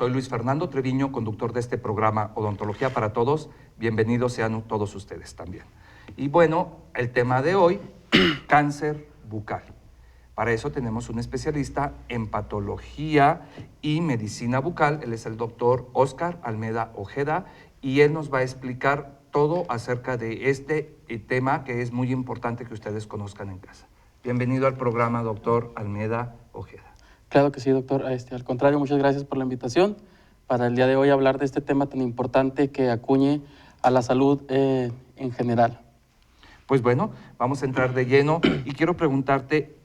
Soy Luis Fernando Treviño, conductor de este programa Odontología para Todos. Bienvenidos sean todos ustedes también. Y bueno, el tema de hoy, cáncer bucal. Para eso tenemos un especialista en patología y medicina bucal. Él es el doctor Óscar Almeda Ojeda y él nos va a explicar todo acerca de este tema que es muy importante que ustedes conozcan en casa. Bienvenido al programa, doctor Almeda Ojeda. Claro que sí, doctor. Al contrario, muchas gracias por la invitación para el día de hoy hablar de este tema tan importante que acuñe a la salud en general. Pues bueno, vamos a entrar de lleno y quiero preguntarte,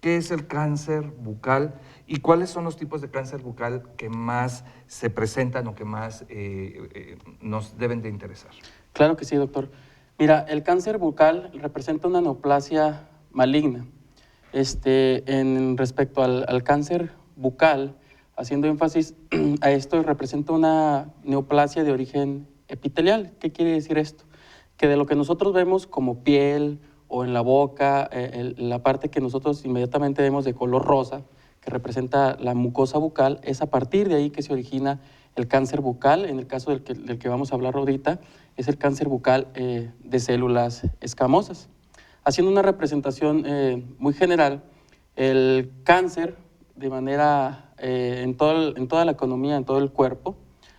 ¿qué es el cáncer bucal y cuáles son los tipos de cáncer bucal que más se presentan o que más nos deben de interesar? Claro que sí, doctor. Mira, el cáncer bucal representa una neoplasia maligna. En respecto al cáncer bucal, haciendo énfasis a esto, representa una neoplasia de origen epitelial. ¿Qué quiere decir esto? Que de lo que nosotros vemos como piel o en la boca, la parte que nosotros inmediatamente vemos de color rosa, que representa la mucosa bucal, es a partir de ahí que se origina el cáncer bucal. En el caso del que vamos a hablar ahorita, es el cáncer bucal de células escamosas. Haciendo una representación muy general, el cáncer de manera en toda la economía, en todo el cuerpo,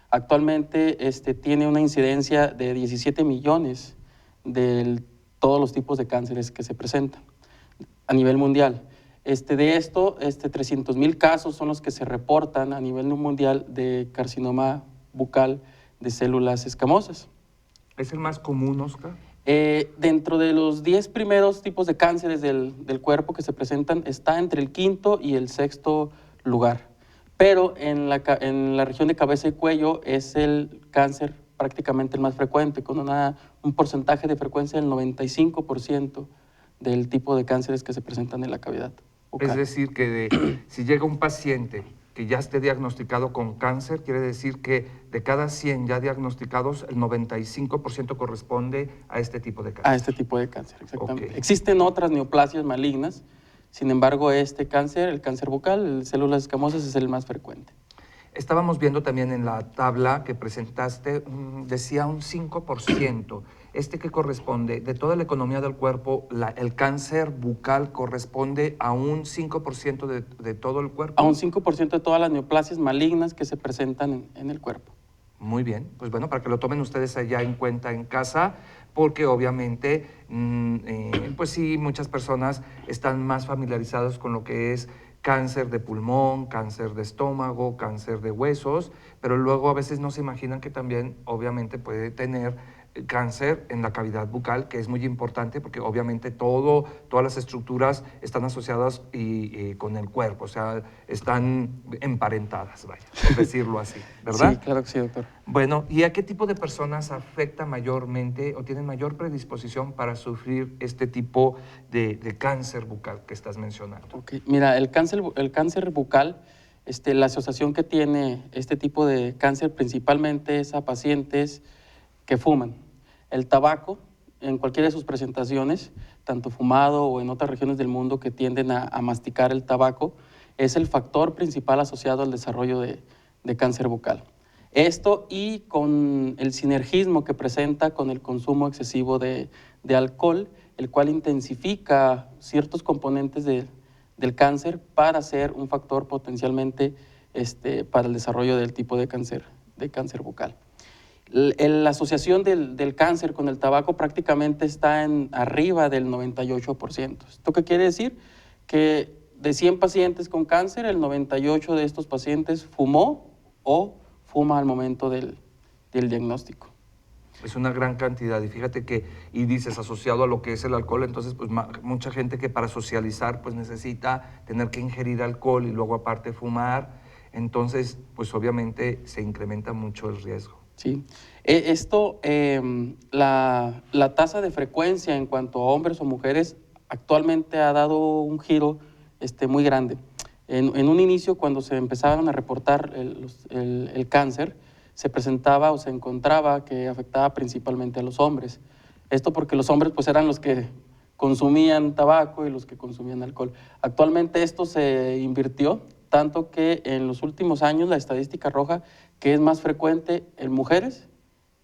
actualmente tiene una incidencia de 17 millones de todos los tipos de cánceres que se presentan a nivel mundial. De esto, 300,000 casos son los que se reportan a nivel mundial de carcinoma bucal de células escamosas. ¿Es el más común, Oscar? Dentro de los 10 primeros tipos de cánceres del cuerpo que se presentan, está entre el quinto y el sexto lugar. Pero en la región de cabeza y cuello es el cáncer prácticamente el más frecuente, con un porcentaje de frecuencia del 95% del tipo de cánceres que se presentan en la cavidad bucal. Es decir, que si llega un paciente que ya esté diagnosticado con cáncer, quiere decir que de cada 100 ya diagnosticados, el 95% corresponde a este tipo de cáncer. A este tipo de cáncer, exactamente. Okay. Existen otras neoplasias malignas, sin embargo, este cáncer, el cáncer bucal, el células escamosas, es el más frecuente. Estábamos viendo también en la tabla que presentaste, decía un 5%. ¿Qué corresponde? De toda la economía del cuerpo, el cáncer bucal corresponde a un 5% de todo el cuerpo. A un 5% de todas las neoplasias malignas que se presentan en el cuerpo. Muy bien, pues bueno, para que lo tomen ustedes allá en cuenta en casa, porque obviamente, pues sí, muchas personas están más familiarizadas con lo que es cáncer de pulmón, cáncer de estómago, cáncer de huesos, pero luego a veces no se imaginan que también obviamente puede tener cáncer en la cavidad bucal, que es muy importante porque obviamente todas las estructuras están asociadas con el cuerpo, o sea, están emparentadas, vaya, por decirlo así, ¿verdad? Sí, claro que sí, doctor. Bueno, ¿y a qué tipo de personas afecta mayormente o tienen mayor predisposición para sufrir este tipo de cáncer bucal que estás mencionando? Okay. Mira, el cáncer bucal, la asociación que tiene este tipo de cáncer principalmente es a pacientes que fuman. El tabaco, en cualquiera de sus presentaciones, tanto fumado o en otras regiones del mundo que tienden a masticar el tabaco, es el factor principal asociado al desarrollo de cáncer bucal. Esto y con el sinergismo que presenta con el consumo excesivo de alcohol, el cual intensifica ciertos componentes del cáncer para ser un factor potencialmente para el desarrollo del tipo de cáncer bucal. La asociación del cáncer con el tabaco prácticamente está arriba del 98%. ¿Esto qué quiere decir? Que de 100 pacientes con cáncer, el 98 de estos pacientes fumó o fuma al momento del diagnóstico. Es una gran cantidad y fíjate que, y dices, asociado a lo que es el alcohol, entonces pues mucha gente que para socializar pues necesita tener que ingerir alcohol y luego aparte fumar, entonces pues obviamente se incrementa mucho el riesgo. Sí, la tasa de frecuencia en cuanto a hombres o mujeres actualmente ha dado un giro muy grande. En un inicio, cuando se empezaban a reportar el cáncer, se presentaba o se encontraba que afectaba principalmente a los hombres. Esto porque los hombres pues eran los que consumían tabaco y los que consumían alcohol. Actualmente esto se invirtió tanto que en los últimos años la estadística arroja que es más frecuente en mujeres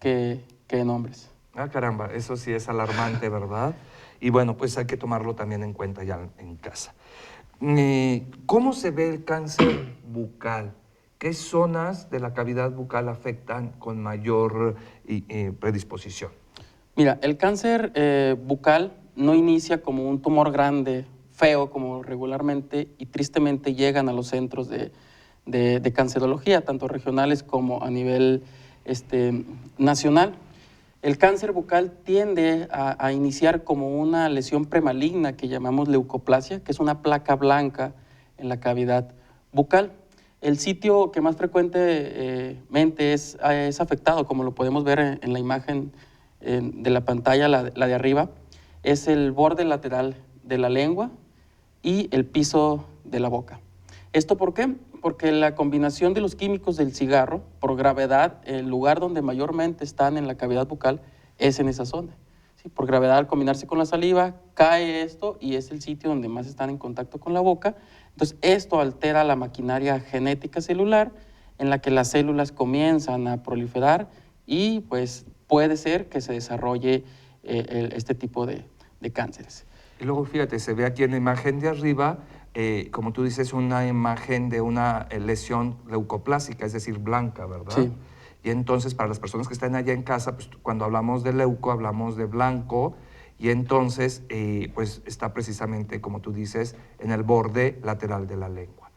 que en hombres. Ah, caramba, eso sí es alarmante, ¿verdad? Y bueno, pues hay que tomarlo también en cuenta ya en casa. ¿Cómo se ve el cáncer bucal? ¿Qué zonas de la cavidad bucal afectan con mayor predisposición? Mira, el cáncer bucal no inicia como un tumor grande, feo, como regularmente y tristemente llegan a los centros de cancerología, tanto regionales como a nivel nacional. El cáncer bucal tiende a iniciar como una lesión premaligna que llamamos leucoplasia, que es una placa blanca en la cavidad bucal. El sitio que más frecuentemente es afectado, como lo podemos ver en la imagen de la pantalla, la de arriba, es el borde lateral de la lengua y el piso de la boca. ¿Esto por qué? Porque la combinación de los químicos del cigarro, por gravedad, el lugar donde mayormente están en la cavidad bucal es en esa zona. ¿Sí? Por gravedad, al combinarse con la saliva, cae esto y es el sitio donde más están en contacto con la boca. Entonces, esto altera la maquinaria genética celular en la que las células comienzan a proliferar y pues puede ser que se desarrolle este tipo de cánceres. Y luego, fíjate, se ve aquí en la imagen de arriba, como tú dices, una imagen de una lesión leucoplásica, es decir, blanca, ¿verdad? Sí. Y entonces, para las personas que están allá en casa, pues cuando hablamos de leuco, hablamos de blanco, y entonces, pues está precisamente, como tú dices, en el borde lateral de la lengua.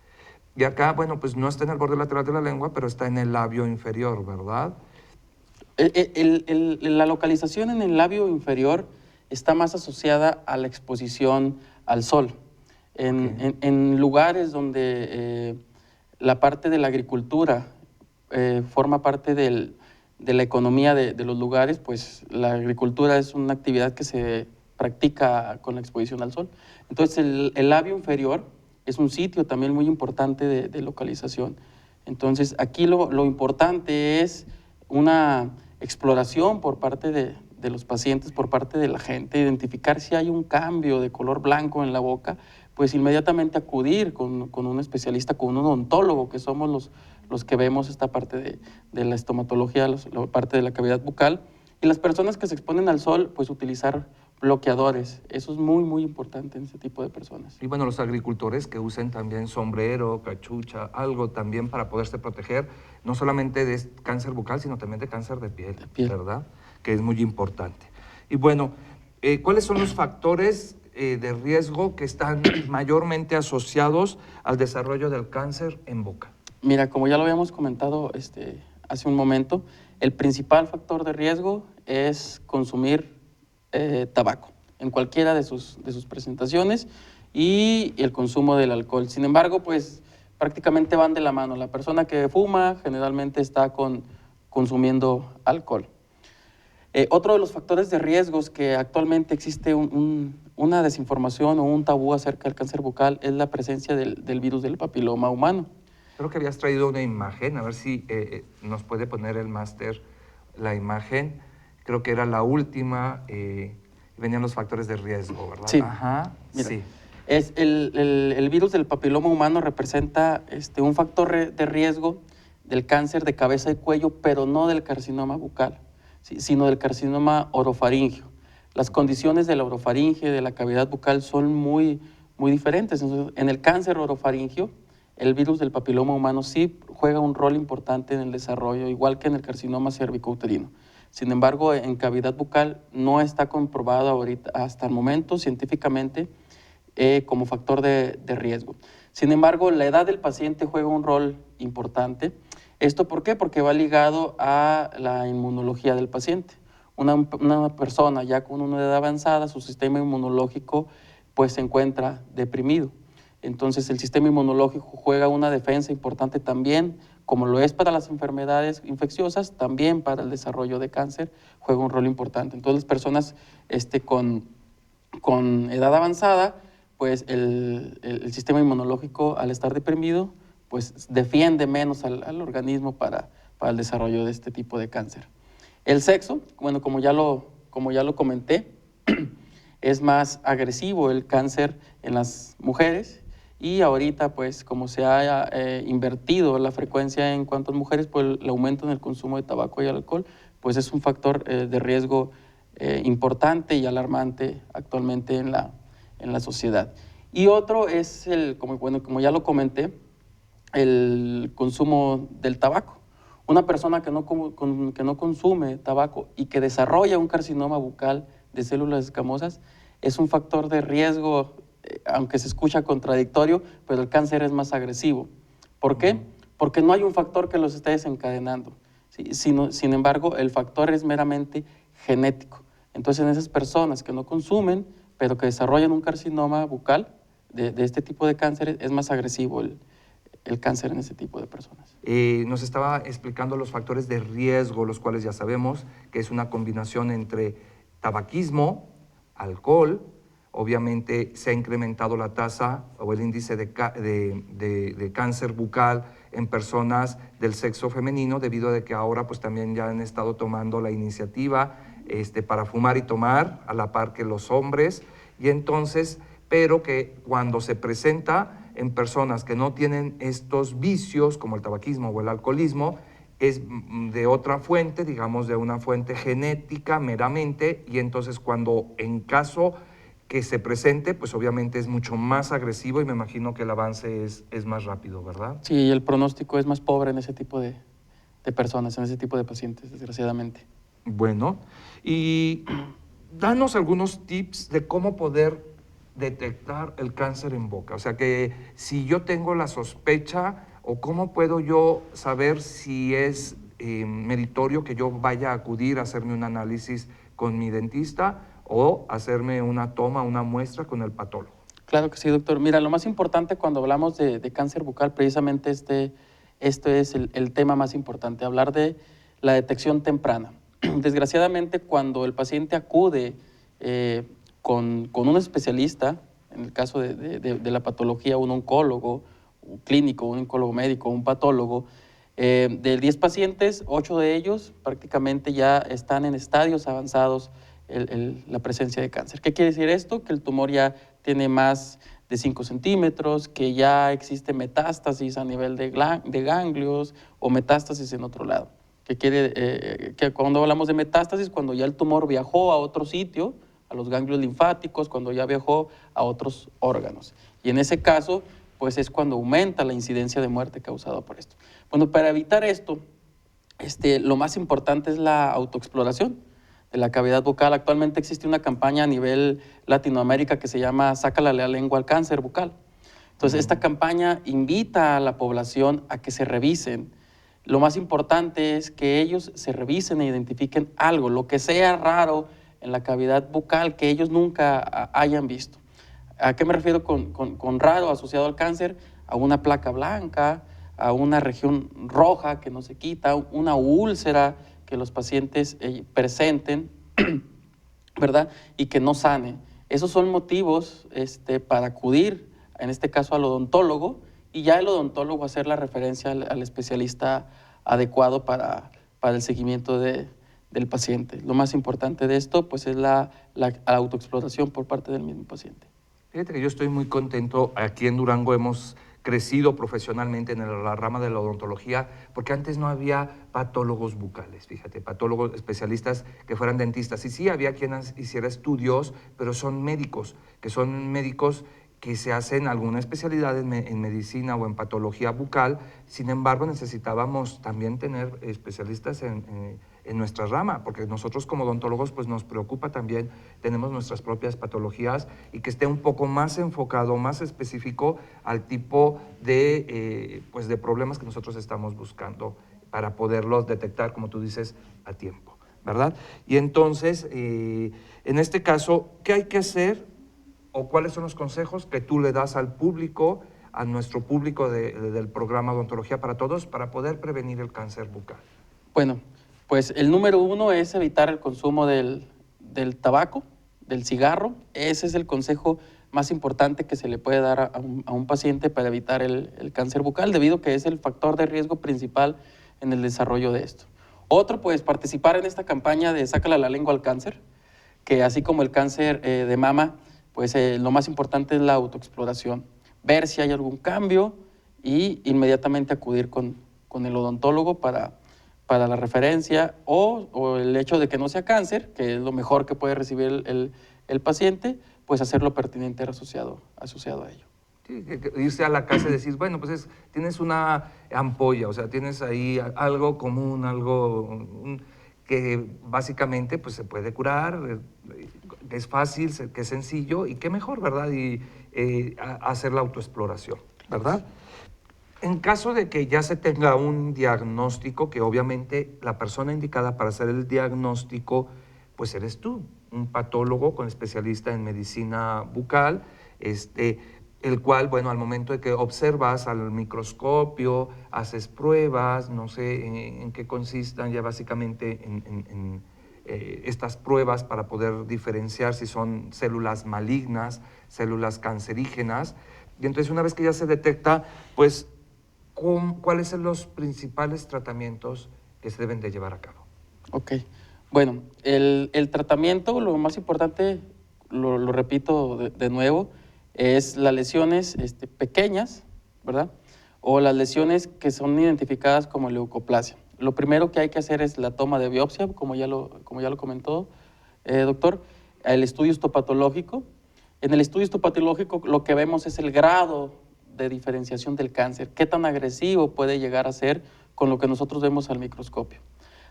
Y acá, bueno, pues no está en el borde lateral de la lengua, pero está en el labio inferior, ¿verdad? La localización en el labio inferior está más asociada a la exposición al sol. En lugares donde la parte de la agricultura forma parte de la economía de los lugares, pues la agricultura es una actividad que se practica con la exposición al sol. Entonces el labio inferior es un sitio también muy importante de localización. Entonces aquí lo importante es una exploración por parte de los pacientes, por parte de la gente, identificar si hay un cambio de color blanco en la boca, pues inmediatamente acudir con un especialista, con un odontólogo, que somos los que vemos esta parte de la estomatología, la parte de la cavidad bucal. Y las personas que se exponen al sol, pues utilizar bloqueadores. Eso es muy, muy importante en ese tipo de personas. Y bueno, los agricultores que usen también sombrero, cachucha, algo también para poderse proteger, no solamente de cáncer bucal, sino también de cáncer de piel, ¿verdad? Que es muy importante. Y bueno, ¿cuáles son los factores de riesgo que están mayormente asociados al desarrollo del cáncer en boca? Mira, como ya lo habíamos comentado hace un momento, el principal factor de riesgo es consumir tabaco en cualquiera de sus presentaciones y el consumo del alcohol. Sin embargo, pues prácticamente van de la mano. La persona que fuma generalmente está consumiendo alcohol. Otro de los factores de riesgos que actualmente existe una desinformación o un tabú acerca del cáncer bucal es la presencia del virus del papiloma humano. Creo que habías traído una imagen, a ver si nos puede poner el máster la imagen. Creo que era la última, venían los factores de riesgo, ¿verdad? Sí. Ajá, Mira, sí. El virus del papiloma humano representa un factor de riesgo del cáncer de cabeza y cuello, pero no del carcinoma bucal, ¿sí? Sino del carcinoma orofaríngeo. Las condiciones de la orofaringe, de la cavidad bucal, son muy, muy diferentes. Entonces, en el cáncer orofaríngeo, el virus del papiloma humano sí juega un rol importante en el desarrollo, igual que en el carcinoma cervicouterino. Sin embargo, en cavidad bucal no está comprobado ahorita, hasta el momento científicamente como factor de riesgo. Sin embargo, la edad del paciente juega un rol importante. ¿Esto por qué? Porque va ligado a la inmunología del paciente. Una persona ya con una edad avanzada, su sistema inmunológico pues se encuentra deprimido. Entonces el sistema inmunológico juega una defensa importante también, como lo es para las enfermedades infecciosas, también para el desarrollo de cáncer juega un rol importante. Entonces las personas con edad avanzada, pues el sistema inmunológico al estar deprimido, pues defiende menos al organismo para el desarrollo de este tipo de cáncer. El sexo, bueno, como ya lo comenté, es más agresivo el cáncer en las mujeres y ahorita pues como se ha invertido la frecuencia en cuanto a mujeres, pues el aumento en el consumo de tabaco y alcohol pues es un factor de riesgo importante y alarmante actualmente en la sociedad. Y otro es como ya lo comenté, el consumo del tabaco. Una persona que no consume tabaco y que desarrolla un carcinoma bucal de células escamosas es un factor de riesgo, aunque se escucha contradictorio, pero el cáncer es más agresivo. ¿Por qué? Porque no hay un factor que los esté desencadenando. ¿Sí? Sin embargo, el factor es meramente genético. Entonces, en esas personas que no consumen, pero que desarrollan un carcinoma bucal de este tipo de cánceres, es más agresivo el cáncer en ese tipo de personas. Nos estaba explicando los factores de riesgo, los cuales ya sabemos que es una combinación entre tabaquismo, alcohol, obviamente se ha incrementado la tasa o el índice de cáncer bucal en personas del sexo femenino debido a que ahora pues también ya han estado tomando la iniciativa para fumar y tomar a la par que los hombres, y entonces, pero que cuando se presenta en personas que no tienen estos vicios como el tabaquismo o el alcoholismo, es de otra fuente, digamos de una fuente genética meramente, y entonces cuando en caso que se presente, pues obviamente es mucho más agresivo y me imagino que el avance es más rápido, ¿verdad? Sí, el pronóstico es más pobre en ese tipo de personas, en ese tipo de pacientes, desgraciadamente. Bueno, y danos algunos tips de cómo poder detectar el cáncer en boca. O sea, que si yo tengo la sospecha, o cómo puedo yo saber si es meritorio que yo vaya a acudir a hacerme un análisis con mi dentista o hacerme una toma, una muestra con el patólogo. Claro que sí, doctor. Mira, lo más importante cuando hablamos de cáncer bucal, precisamente esto es el tema más importante, hablar de la detección temprana. Desgraciadamente, cuando el paciente acude con un especialista, en el caso de la patología, un oncólogo, un clínico, un oncólogo médico, un patólogo, de 10 pacientes, 8 de ellos prácticamente ya están en estadios avanzados la presencia de cáncer. ¿Qué quiere decir esto? Que el tumor ya tiene más de 5 centímetros, que ya existe metástasis a nivel de ganglios o metástasis en otro lado. Que cuando hablamos de metástasis, cuando ya el tumor viajó a otro sitio, a los ganglios linfáticos, cuando ya viajó a otros órganos. Y en ese caso, pues es cuando aumenta la incidencia de muerte causada por esto. Bueno, para evitar esto, lo más importante es la autoexploración de la cavidad bucal. Actualmente existe una campaña a nivel Latinoamérica que se llama Sácale la lengua al cáncer bucal. Entonces, esta campaña invita a la población a que se revisen. Lo más importante es que ellos se revisen e identifiquen algo, lo que sea raro en la cavidad bucal que ellos nunca hayan visto. ¿A qué me refiero con raro asociado al cáncer? A una placa blanca, a una región roja que no se quita, una úlcera que los pacientes presenten, ¿verdad? Y que no sane. Esos son motivos para acudir, en este caso al odontólogo, y ya el odontólogo hacer la referencia al especialista adecuado para el seguimiento del paciente. Lo más importante de esto pues es la autoexploración por parte del mismo paciente. Fíjate que yo estoy muy contento. Aquí en Durango hemos crecido profesionalmente en la rama de la odontología, porque antes no había patólogos bucales, fíjate, patólogos especialistas que fueran dentistas. Y sí, había quien hiciera estudios, pero son médicos que se hacen alguna especialidad en medicina o en patología bucal. Sin embargo, necesitábamos también tener especialistas en nuestra rama, porque nosotros como odontólogos pues nos preocupa también, tenemos nuestras propias patologías y que esté un poco más enfocado, más específico al tipo de problemas que nosotros estamos buscando para poderlos detectar, como tú dices, a tiempo, ¿verdad? Y entonces, en este caso, ¿qué hay que hacer o cuáles son los consejos que tú le das al público, a nuestro público del programa Odontología para Todos, para poder prevenir el cáncer bucal? Bueno, pues el número 1 es evitar el consumo del tabaco, del cigarro. Ese es el consejo más importante que se le puede dar a un paciente para evitar el cáncer bucal, debido a que es el factor de riesgo principal en el desarrollo de esto. Otro, pues participar en esta campaña de Sácale la lengua al cáncer, que así como el cáncer de mama, pues lo más importante es la autoexploración. ver si hay algún cambio y inmediatamente acudir con el odontólogo para la referencia o el hecho de que no sea cáncer, que es lo mejor que puede recibir el paciente, pues hacer lo pertinente asociado a ello. Sí, irse a la casa y decir, bueno, pues tienes una ampolla, o sea, tienes ahí algo común, que básicamente pues se puede curar, que es fácil, que es sencillo y qué mejor, ¿verdad? Y hacer la autoexploración, ¿verdad? En caso de que ya se tenga un diagnóstico, que obviamente la persona indicada para hacer el diagnóstico, pues eres tú, un patólogo con especialista en medicina bucal, el cual, bueno, al momento de que observas al microscopio, haces pruebas, no sé en qué consistan ya básicamente en estas pruebas para poder diferenciar si son células malignas, células cancerígenas, y entonces una vez que ya se detecta, pues ¿cuáles son los principales tratamientos que se deben de llevar a cabo? Ok. Bueno, el tratamiento, lo más importante, lo repito de nuevo, es las lesiones pequeñas, ¿verdad? O las lesiones que son identificadas como leucoplasia. Lo primero que hay que hacer es la toma de biopsia, como ya lo comentó, doctor, el estudio histopatológico. En el estudio histopatológico lo que vemos es el grado de diferenciación del cáncer, qué tan agresivo puede llegar a ser con lo que nosotros vemos al microscopio.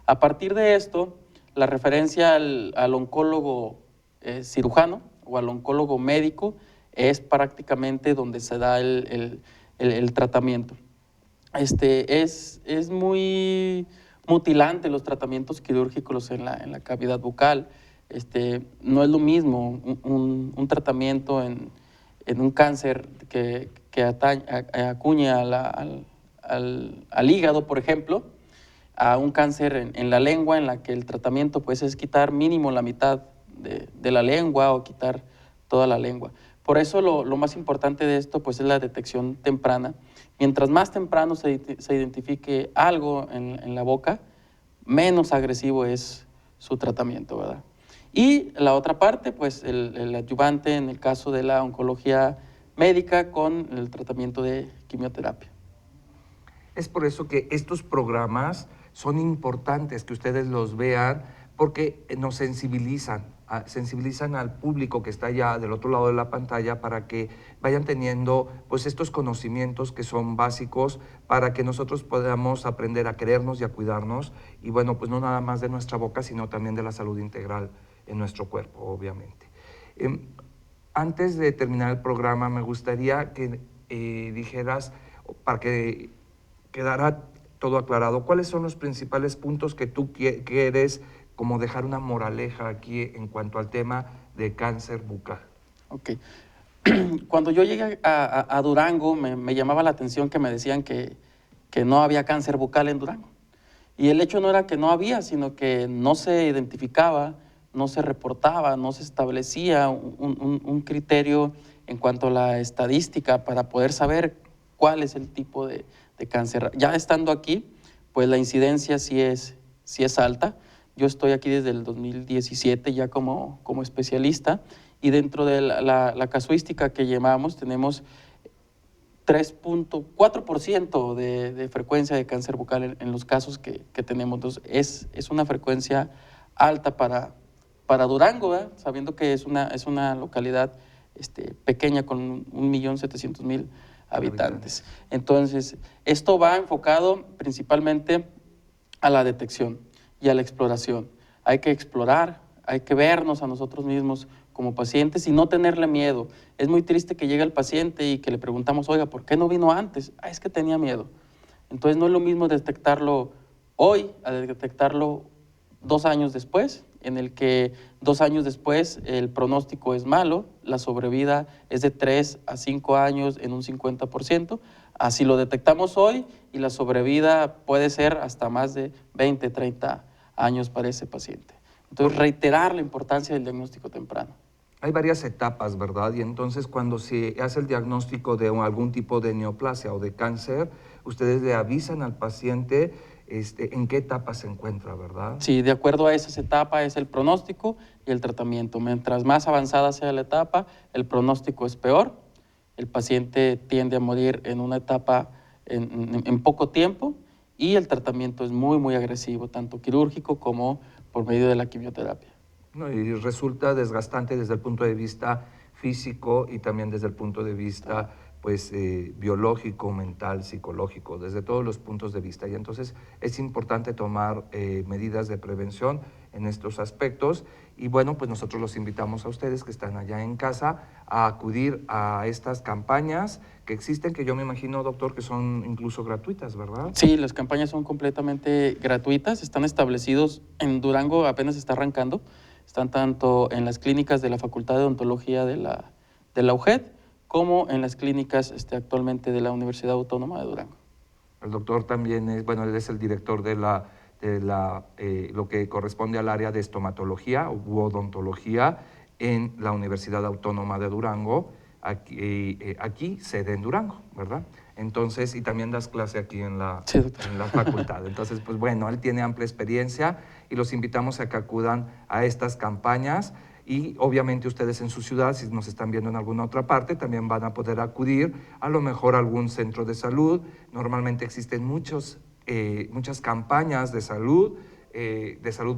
A partir de esto, la referencia al oncólogo cirujano o al oncólogo médico es prácticamente donde se da el tratamiento. Es muy mutilante los tratamientos quirúrgicos en la cavidad bucal. No es lo mismo un tratamiento en un cáncer que acuñe al hígado, por ejemplo, a un cáncer en la lengua, en la que el tratamiento pues, es quitar mínimo la mitad de la lengua o quitar toda la lengua. Por eso lo más importante de esto pues, es la detección temprana. Mientras más temprano se identifique algo en la boca, menos agresivo es su tratamiento, ¿verdad? Y la otra parte, pues el adyuvante en el caso de la oncología médica con el tratamiento de quimioterapia. Es por eso que estos programas son importantes que ustedes los vean porque nos sensibilizan al público que está allá del otro lado de la pantalla para que vayan teniendo pues estos conocimientos que son básicos para que nosotros podamos aprender a querernos y a cuidarnos y bueno, pues no nada más de nuestra boca, sino también de la salud integral en nuestro cuerpo, obviamente. Antes de terminar el programa, me gustaría que dijeras, para que quedara todo aclarado, ¿cuáles son los principales puntos que tú quieres como dejar una moraleja aquí en cuanto al tema de cáncer bucal? Ok. Cuando yo llegué a Durango, me llamaba la atención que me decían que no había cáncer bucal en Durango. Y el hecho no era que no había, sino que no se identificaba, no se reportaba, no se establecía un criterio en cuanto a la estadística para poder saber cuál es el tipo de cáncer. Ya estando aquí, pues la incidencia sí es alta. Yo estoy aquí desde el 2017 ya como especialista y dentro de la casuística que llevamos tenemos 3.4% de frecuencia de cáncer bucal en los casos que tenemos. Entonces, es una frecuencia alta para Durango, ¿verdad? Sabiendo que es una localidad pequeña con 1.700.000 habitantes. Entonces, esto va enfocado principalmente a la detección y a la exploración. Hay que explorar, hay que vernos a nosotros mismos como pacientes y no tenerle miedo. Es muy triste que llegue el paciente y que le preguntamos, oiga, ¿por qué no vino antes? Ah, es que tenía miedo. Entonces no es lo mismo detectarlo hoy a detectarlo 2 años después, en el que 2 años después el pronóstico es malo, la sobrevida es de 3 a 5 años en un 50%. Así lo detectamos hoy y la sobrevida puede ser hasta más de 20, 30 años para ese paciente. Entonces, reiterar la importancia del diagnóstico temprano. Hay varias etapas, ¿verdad? Y entonces cuando se hace el diagnóstico de algún tipo de neoplasia o de cáncer, ustedes le avisan al paciente en qué etapa se encuentra, ¿verdad? Sí, de acuerdo a esas etapas es el pronóstico y el tratamiento. Mientras más avanzada sea la etapa, el pronóstico es peor el paciente tiende a morir en una etapa en poco tiempo y el tratamiento es muy, muy agresivo, tanto quirúrgico como por medio de la quimioterapia. ¿No? Y resulta desgastante desde el punto de vista físico y también desde el punto de vista pues, biológico, mental, psicológico, desde todos los puntos de vista. Y entonces es importante tomar medidas de prevención en estos aspectos. Y bueno, pues nosotros los invitamos a ustedes que están allá en casa a acudir a estas campañas que existen, que yo me imagino, doctor, que son incluso gratuitas, ¿verdad? Sí, las campañas son completamente gratuitas, están establecidos en Durango, apenas está arrancando, están tanto en las clínicas de la Facultad de Odontología de la UJED como en las clínicas actualmente de la Universidad Autónoma de Durango. El doctor también es, bueno, él es el director de lo que corresponde al área de estomatología u odontología en la Universidad Autónoma de Durango, aquí sede en Durango, ¿verdad? Entonces, y también das clase aquí en la facultad. Entonces, pues bueno, él tiene amplia experiencia y los invitamos a que acudan a estas campañas. Y obviamente ustedes en su ciudad, si nos están viendo en alguna otra parte, también van a poder acudir a lo mejor a algún centro de salud. Normalmente existen muchas campañas de salud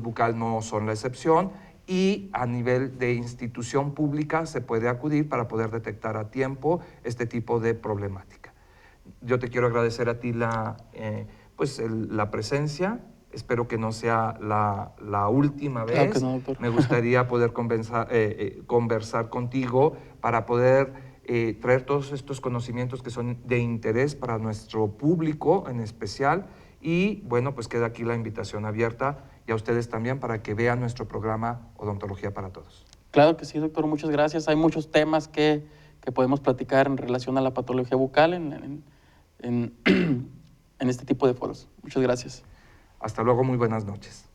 bucal no son la excepción, y a nivel de institución pública se puede acudir para poder detectar a tiempo este tipo de problemática. Yo te quiero agradecer a ti la presencia. Espero que no sea la última vez. Claro que no, doctor. Me gustaría poder conversar contigo para poder traer todos estos conocimientos que son de interés para nuestro público en especial. Y bueno, pues queda aquí la invitación abierta y a ustedes también para que vean nuestro programa Odontología para Todos. Claro que sí, doctor, muchas gracias. Hay muchos temas que podemos platicar en relación a la patología bucal en este tipo de foros. Muchas gracias. Hasta luego, muy buenas noches.